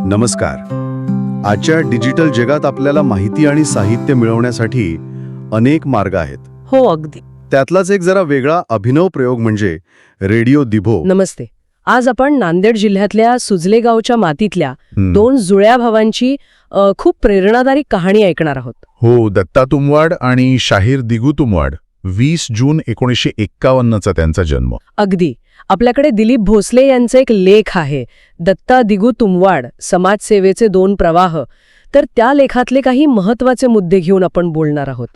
नमस्कार. आजच्या डिजिटल जगात आपल्याला माहिती आणि साहित्य मिळवण्यासाठी अनेक मार्ग आहेत. हो, अगदी. त्यातलाच एक जरा वेगळा अभिनव प्रयोग म्हणजे रेडिओ दिभो. नमस्ते. आज आपण नांदेड जिल्ह्यातल्या सुजले गावच्या मातीतल्या दोन जुळ्या भावांची खूप प्रेरणादायी कहाणी ऐकणार आहोत. हो, दत्ता तुमवाड आणि शाहीर दिगू तुमवाड. 20 जून 1951चा त्यांचा जन्म. अगदी. आपल्याकडे दिलीप भोसले यांचे एक लेख आहे, दत्ता दिगू तुमवाड, समाजसेवेचे दोन प्रवाह. तर त्या लेखातले काही महत्वाचे मुद्दे घेऊन आपण बोलणार आहोत.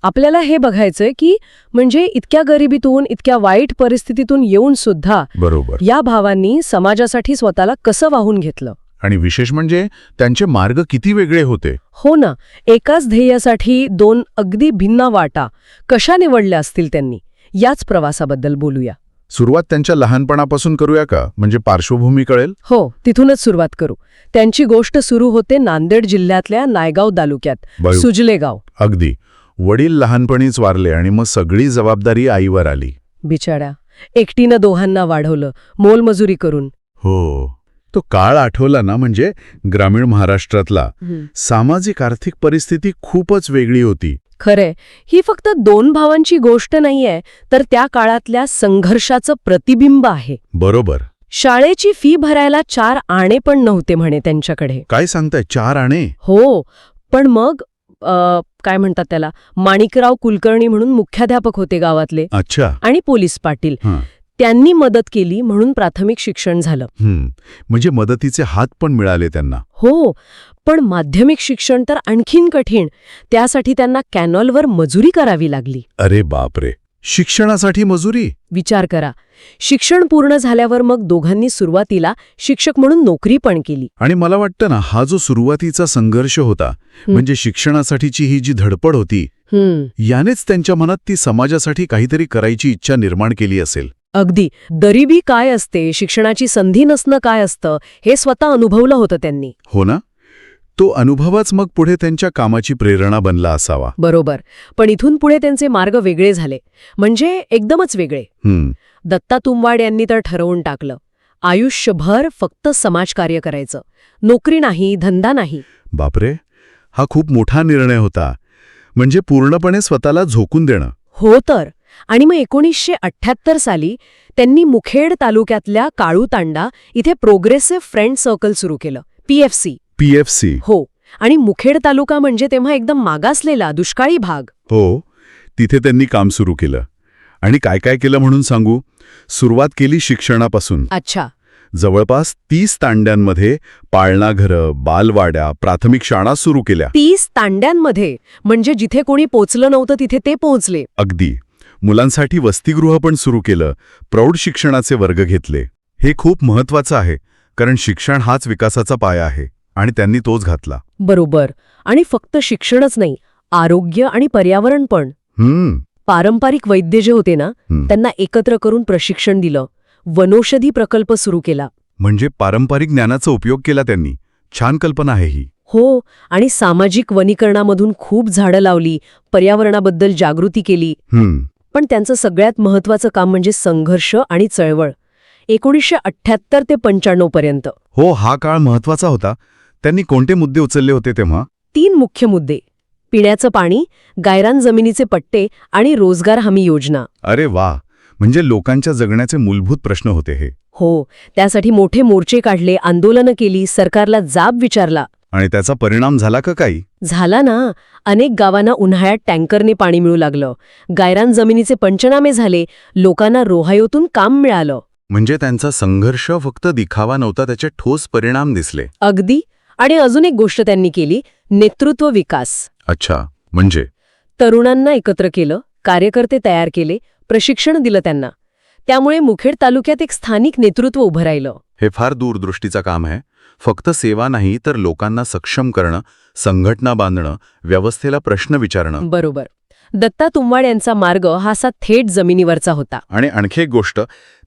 आपल्याला हे बघायचंय की म्हणजे इतक्या गरिबीतून, इतक्या वाईट परिस्थितीतून येऊन सुद्धा बरोबर. या भावांनी समाजासाठी स्वतःला कसं वाहून घेतलं. आणि विशेष म्हणजे त्यांचे मार्ग किती वेगळे होते. हो ना. एकाच ध्येयासाठी दोन अगदी भिन्न वाटा कशा निवडल्या असतील त्यांनी, याच प्रवासाबद्दल बोलूया. सुरुवात त्यांच्या लहानपणापासून करूया का, म्हणजे पार्श्वभूमी कळेल. हो, तिथूनच सुरुवात करू. त्यांची गोष्ट सुरू होते नांदेड जिल्ह्यातल्या नायगाव तालुक्यात, सुजले गाव. अगदी. वडील लहानपणीच वारले आणि मग सगळी जबाबदारी आईवर आली. बिचाऱ्या, एकटीनं दोघांना वाढवलं, मोलमजुरी करून. हो, तो काळ आठवला ना, म्हणजे ग्रामीण महाराष्ट्रातला सामाजिक आर्थिक परिस्थिती खूपच वेगळी होती. खरे, ही फक्त दोन भावांची गोष्ट नाहीये, तर त्या काळातल्या संघर्षाचं प्रतिबिंब आहे. बरोबर. शाळेची फी भरायला 4 आणे पण नव्हते म्हणे त्यांच्याकडे. काय सांगताय, 4 आणे? हो, पण मग काय म्हणतात त्याला, माणिकराव कुलकर्णी म्हणून मुख्याध्यापक होते गावातले. अच्छा. आणि पोलीस पाटील. त्यांनी मदत केली म्हणून प्राथमिक शिक्षण झालं. म्हणजे मदतीचे हात पण मिळाले त्यांना. हो, पण माध्यमिक शिक्षण तर आणखीन कठीण. त्यासाठी त्यांना कॅनॉलवर मजुरी करावी लागली. अरे बापरे, शिक्षणासाठी मजुरी? विचार करा. शिक्षण पूर्ण झाल्यावर मग दोघांनी सुरुवातीला शिक्षक म्हणून नोकरी पण केली. आणि मला वाटतं ना, हा जो सुरुवातीचा संघर्ष होता, म्हणजे शिक्षणासाठीची ही जी धडपड होती, यानेच त्यांच्या मनात ती समाजासाठी काहीतरी करायची इच्छा निर्माण केली असेल. अगदी. गरिबी काय असते, शिक्षणाची संधी नसणं काय असतं, हे स्वतः अनुभवलं होतं त्यांनी. हो ना. तो अनुभवच मग पुढे त्यांच्या कामाची प्रेरणा बनला असावा. बरोबर. पण इथून पुढे त्यांचे मार्ग वेगळे झाले, म्हणजे एकदमच वेगळे. दत्ता तुमवाड यांनी तर ठरवून टाकलं, आयुष्यभर फक्त समाजकार्य करायचं, नोकरी नाही, धंदा नाही. बापरे, हा खूप मोठा निर्णय होता. म्हणजे पूर्णपणे स्वतःला झोकून देणं. हो तर. आणि मग 1978 साली त्यांनी मुखेड तालुक्यातल्या काळूतांडा इथे प्रोग्रेसिव्ह फ्रेंड सर्कल सुरू केलं, PFC. PFC. हो. आणि मुखेड तालुका म्हणजे तेव्हा एकदम मागासलेला, दुष्काळी भाग. हो, तिथे त्यांनी काम सुरू केलं. आणि काय काय केलं म्हणून सांगू. सुरुवात केली शिक्षणापासून. अच्छा. जवळपास 30 तांड्यांमध्ये पाळणा घरं, बालवाड्या, प्राथमिक शाळा सुरू केल्या. 30 तांड्यांमध्ये? म्हणजे जिथे कोणी पोचलं नव्हतं तिथे ते पोहोचले. अगदी. मुलांसाठी वसतिगृह पण सुरू केलं, प्रौढ शिक्षणाचे वर्ग घेतले. हे खूप महत्वाचं आहे, कारण शिक्षण हाच विकासाचा पाया आहे, आणि त्यांनी तोच घातला. बरोबर. आणि फक्त शिक्षणच नाही, आरोग्य आणि पर्यावरण पण. पारंपरिक वैद्य जे होते ना, त्यांना एकत्र करून प्रशिक्षण दिलं, वनौषधी प्रकल्प सुरू केला. म्हणजे पारंपरिक ज्ञानाचा उपयोग केला त्यांनी. छान कल्पना आहे ही. हो. आणि सामाजिक वनीकरणामधून खूप झाडं लावली, पर्यावरणाबद्दल जागृती केली. पण त्यांचं सगळ्यात महत्वाचं काम म्हणजे संघर्ष आणि चळवळ. 1978 ते 95 पर्यंत. हो, हा काळ महत्वाचा होता. त्यांनी कोणते मुद्दे उचलले होते तेव्हा? 3 मुख्य मुद्दे: पिण्याचं पाणी, गायरान जमिनीचे पट्टे आणि रोजगार हमी योजना. अरे वा, म्हणजे लोकांच्या जगण्याचे मूलभूत प्रश्न होते हे. हो. त्यासाठी मोठे मोर्चे काढले, आंदोलनं केली, सरकारला जाब विचारला. आणि त्याचा परिणाम झाला का काही? झाला ना. अनेक गावांना उन्हाळ्यात टँकरने पाणी मिळू लागलं, गायरान जमिनीचे पंचनामे झाले, लोकांना रोहायोतून काम मिळालं. म्हणजे त्यांचा संघर्ष फक्त दिखावा नव्हता, त्याचे ठोस परिणाम दिसले. अगदी. आणि अजून एक गोष्ट त्यांनी केली, नेतृत्व विकास. अच्छा. म्हणजे? तरुणांना एकत्र केलं, कार्यकर्ते तयार केले, प्रशिक्षण दिलं त्यांना. त्यामुळे मुखेड तालुक्यात एक स्थानिक नेतृत्व उभं राहिलं. हे फार दूरदृष्टीचं काम आहे. फक्त सेवा नाही, तर लोकांना सक्षम करणं, संघटना बांधणं, व्यवस्थेला प्रश्न विचारणं. बरोबर. दत्ता तुमवाड यांचा मार्ग हा असा थेट जमिनीवरचा होता. आणि आणखी एक गोष्ट,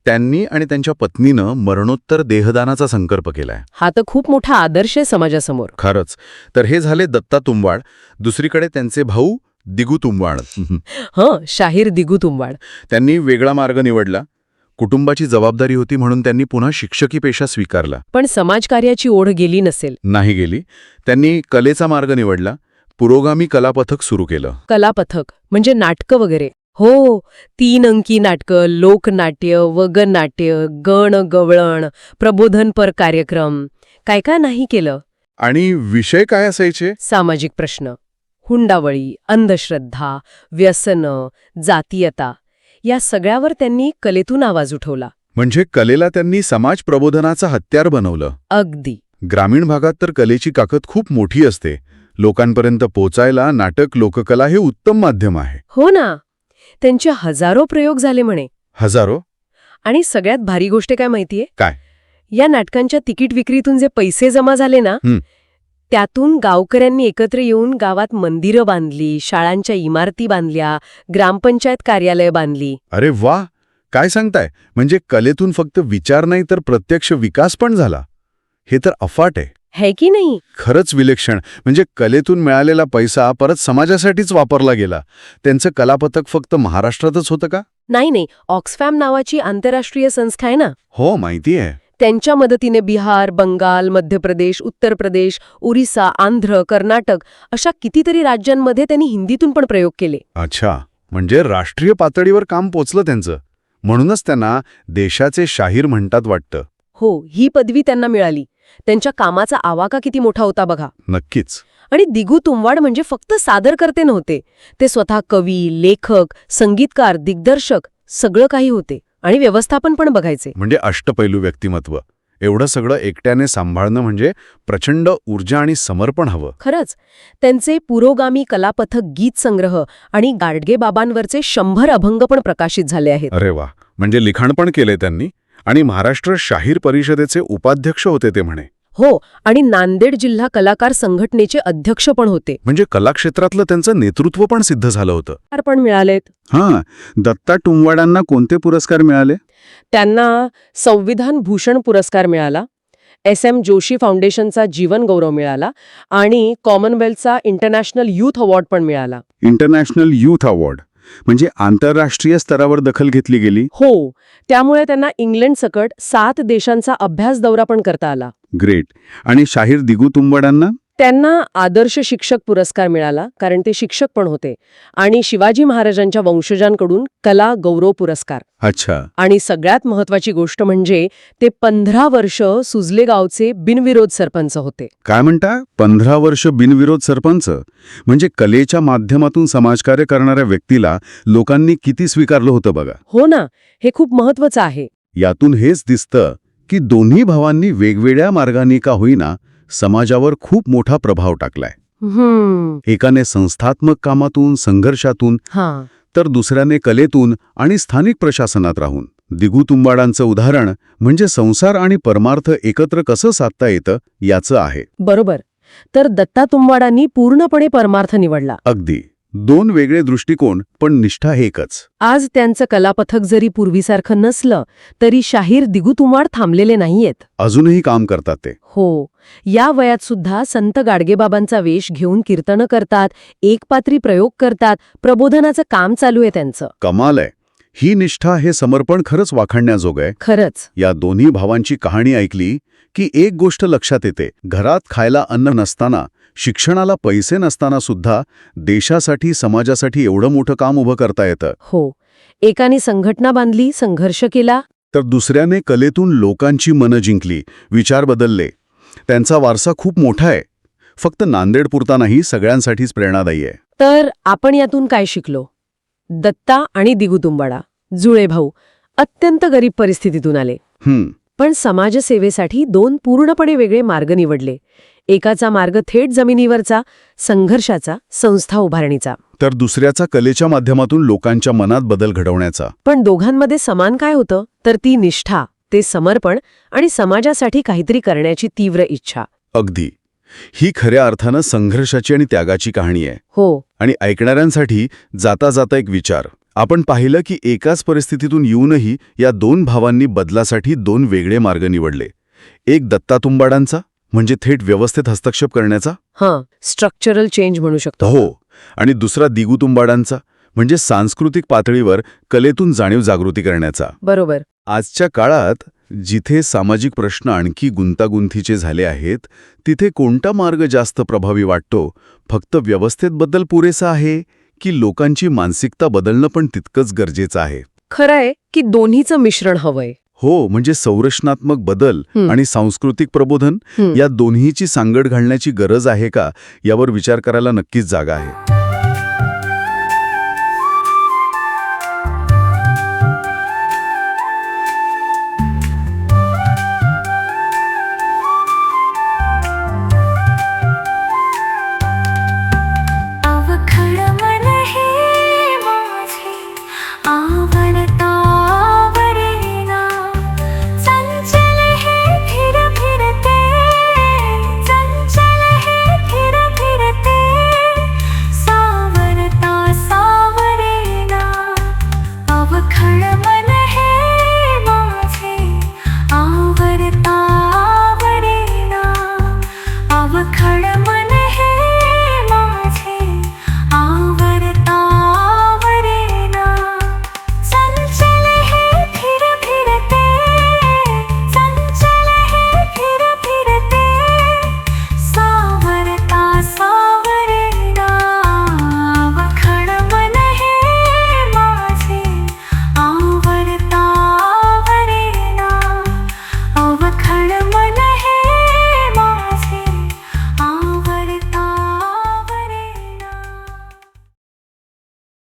त्यांनी आणि त्यांच्या पत्नीनं मरणोत्तर देहदानाचा संकल्प केलाय. हा तर खूप मोठा आदर्श आहे समाजासमोर. खरंच. तर हे झाले दत्ता तुमवाड. दुसरीकडे त्यांचे भाऊ दिगू तुमवाड. शाहीर दिगू तुमवाड. त्यांनी वेगळा मार्ग निवडला. कुटुंबाची जबाबदारी होती म्हणून त्यांनी पुन्हा शिक्षकी पेशा स्वीकारला. पण समाजकार्याची ओढ गेली नसेल. नाही गेली. त्यांनी कलेचा मार्ग निवडला. पुरोगामी कलापथक सुरू केलं. कलापथक म्हणजे नाटकं वगैरे. हो, 3 अंकी नाटकं, लोकनाट्य, वगनाट्य, गण गवळण, प्रबोधनपर कार्यक्रम, काय काय नाही केलं. आणि विषय काय असायचे? सामाजिक प्रश्न, हुंडाबळी, अंधश्रद्धा, व्यसनं, जातीयता, या सगळ्यावर त्यांनी कलेतून आवाज उठवला. म्हणजे कलेला त्यांनी समाज प्रबोधनाचा हत्यार बनवलं. अगदी. ग्रामीण भागात तर कलेची ताकद खूप मोठी असते. लोकांपर्यंत पोचायला नाटक, लोककला हे उत्तम माध्यम आहे. हो ना. त्यांचे हजारो प्रयोग झाले म्हणे. हजारो? आणि सगळ्यात भारी गोष्ट काय माहितीये? काय? या नाटकांच्या तिकीट विक्रीतून जे पैसे जमा झाले ना, त्यातून गावकऱ्यांनी एकत्र येऊन गावात मंदिरं बांधली, शाळांच्या इमारती बांधल्या, ग्रामपंचायत कार्यालय बांधली. अरे वा, काय सांगताय? म्हणजे कलेतून फक्त विचार नाही तर प्रत्यक्ष विकास पण झाला. हे तर अफाट आहे. है की नाही? खरंच विलक्षण. म्हणजे कलेतून मिळालेला पैसा परत समाजासाठीच वापरला गेला. त्यांचं कलापथक फक्त महाराष्ट्रातच होतं का? नाही, ऑक्सफॅम नावाची आंतरराष्ट्रीय संस्था आहे ना, हो, माहिती आहे. त्यांच्या मदतीने बिहार, बंगाल, मध्य प्रदेश, उत्तर प्रदेश, ओरिसा, आंध्र, कर्नाटक अशा कितीतरी राज्यांमध्ये त्यांनी हिंदीतून पण प्रयोग केले. अच्छा, म्हणजे राष्ट्रीय पातळीवर काम पोचलं त्यांचं. म्हणूनच त्यांना देशाचे शाहीर म्हणतात वाटतं. हो, ही पदवी त्यांना मिळाली. त्यांच्या कामाचा आवाका किती मोठा होता बघा. नक्कीच. आणि दिगू तुमवाड म्हणजे फक्त सादरकर्ते नव्हते. ते स्वतः कवी, लेखक, संगीतकार, दिग्दर्शक सगळं काही होते. आणि व्यवस्थापन पण बघायचे. म्हणजे अष्टपैलू व्यक्तिमत्व. एवढं सगळं एकट्याने सांभाळणं म्हणजे प्रचंड ऊर्जा आणि समर्पण हवं. खरंच. त्यांचे पुरोगामी कलापथक गीत संग्रह आणि गाडगेबाबांवरचे 100 अभंग पण प्रकाशित झाले आहेत. अरे वा, म्हणजे लिखाण पण केले त्यांनी. आणि महाराष्ट्र शाहीर परिषदेचे उपाध्यक्ष होते ते म्हणे. हो, आणि नांदेड जिल्हा कलाकार संघटनेचे अध्यक्ष पण होते. म्हणजे कलाक्षेत्रातलं त्यांचं नेतृत्व पण सिद्ध झालं होतं. पण मिळालेत. हां, दत्ता तुमवाडांना कोणते पुरस्कार मिळाले? त्यांना संविधान भूषण पुरस्कार मिळाला, SM जोशी फाउंडेशनचा जीवन गौरव मिळाला आणि कॉमनवेल्थचा इंटरनॅशनल युथ अवॉर्ड पण मिळाला. इंटरनॅशनल युथ अवॉर्ड म्हणजे आंतरराष्ट्रीय स्तरावर दखल घेतली गेली. हो, त्यामुळे त्यांना इंग्लंड सकट 7 देशांचा अभ्यास दौरा पण करता आला. ग्रेट. आणि शाहीर दिगू तुंबाडांना? त्यांना आदर्श शिक्षक पुरस्कार मिळाला, कारण ते शिक्षक पण होते. आणि शिवाजी महाराजांच्या वंशजांकडून कला गौरव पुरस्कार. अच्छा. आणि सगळ्यात महत्वाची गोष्ट म्हणजे ते 15 वर्ष सुजले गावचे बिनविरोध सरपंच होते. काय म्हणता? 15 वर्ष बिनविरोध सरपंच? म्हणजे कलेच्या माध्यमातून समाजकार्य करणाऱ्या व्यक्तीला लोकांनी किती स्वीकारलं होतं बघा. हो ना, हे खूप महत्वाचं आहे. यातून हेच दिसतं की दोन्ही भावांनी वेगवेगळ्या मार्गांनी का होईना समाजावर खूप मोठा प्रभाव टाकलाय. एकाने संस्थात्मक कामातून, संघर्षातून, तर दुसऱ्याने कलेतून आणि स्थानिक प्रशासनात राहून. दिगू तुंबाडांचं उदाहरण म्हणजे संसार आणि परमार्थ एकत्र कसं साधता येतं याचं आहे. बरोबर. तर दत्ता तुंबाडांनी पूर्णपणे परमार्थ निवडला. अगदी. 2 वेगळे दृष्टिकोन, पण निष्ठा एकच. आज त्यांचं कलापथक जरी पूर्वीसारखं नसलं तरी शाहीर दिगू तुंबाड थांबलेले नाहीयेत. अजूनही काम करतात ते. हो, या वयात सुद्धा संत गाडगेबाबांचा वेश घेऊन कीर्तनं करतात, एकपात्री प्रयोग करतात, प्रबोधनाचं काम चालू आहे त्यांचं. कमाल आहे. ही निष्ठा, हे समर्पण खरंच वाखाणण्याजोगं आहे. खरंच. या दोन्ही भावांची कहाणी ऐकली की एक गोष्ट लक्षात येते. घरात खायला अन्न नसताना, शिक्षणाला पैसे नसताना सुद्धा देशासाठी, समाजासाठी एवढं मोठं काम उभं करता येतं. हो, एकाने संघटना बांधली, संघर्ष केला, तर दुसऱ्याने कलेतून लोकांची मनं जिंकली, विचार बदलले. त्यांचा वारसा खूप मोठा आहे. फक्त नांदेडपुरता नाही, सगळ्यांसाठीच प्रेरणादायी आहे. तर आपण यातून काय शिकलो? दत्ता आणि दिगू तुंबाडा जुळे भाऊ अत्यंत गरीब परिस्थितीतून आले, पण समाजसेवेसाठी 2 पूर्णपणे वेगळे मार्ग निवडले. एकाचा मार्ग थेट जमिनीवरचा, संघर्षाचा, संस्था उभारणीचा. तर दुसऱ्याचा कलेच्या माध्यमातून लोकांच्या मनात बदल घडवण्याचा. पण दोघांमध्ये समान काय होतं? तर ती निष्ठा, ते समर्पण आणि समाजासाठी काहीतरी करण्याची तीव्र इच्छा. अगदी. ही खऱ्या अर्थानं संघर्षाची आणि त्यागाची कहाणी आहे. हो. आणि ऐकणाऱ्यांसाठी जाता जाता एक विचार. आपण पाहिलं की एकाच परिस्थितीतून येऊनही या 2 भावांनी बदलासाठी 2 वेगळे मार्ग निवडले. एक दत्ता तुंबाडांचा, म्हणजे थेट व्यवस्थेत हस्तक्षेप करण्याचा. स्ट्रक्चरल चेंज म्हणू शकतो. हो. आणि दुसरा दिगू तुंबाडांचा, म्हणजे सांस्कृतिक पातळीवर कलेतून जाणीव जागृती करण्याचा. बरोबर. आजच्या काळात जिथे सामाजिक प्रश्न आणखी गुंतागुंतीचे झाले आहेत, तिथे कोणता मार्ग जास्त प्रभावी वाटतो? फक्त व्यवस्थेत बदल पुरेसा आहे की लोकांची मानसिकता बदलणं पण तितकंच गरजेचं आहे? खरंय की दोन्हीचं मिश्रण हवंय. हो, म्हणजे संरचनात्मक बदल आणि सांस्कृतिक प्रबोधन या दोन्हीची सांगड घालण्याची गरज आहे का, यावर विचार करायला नक्कीच जागा आहे.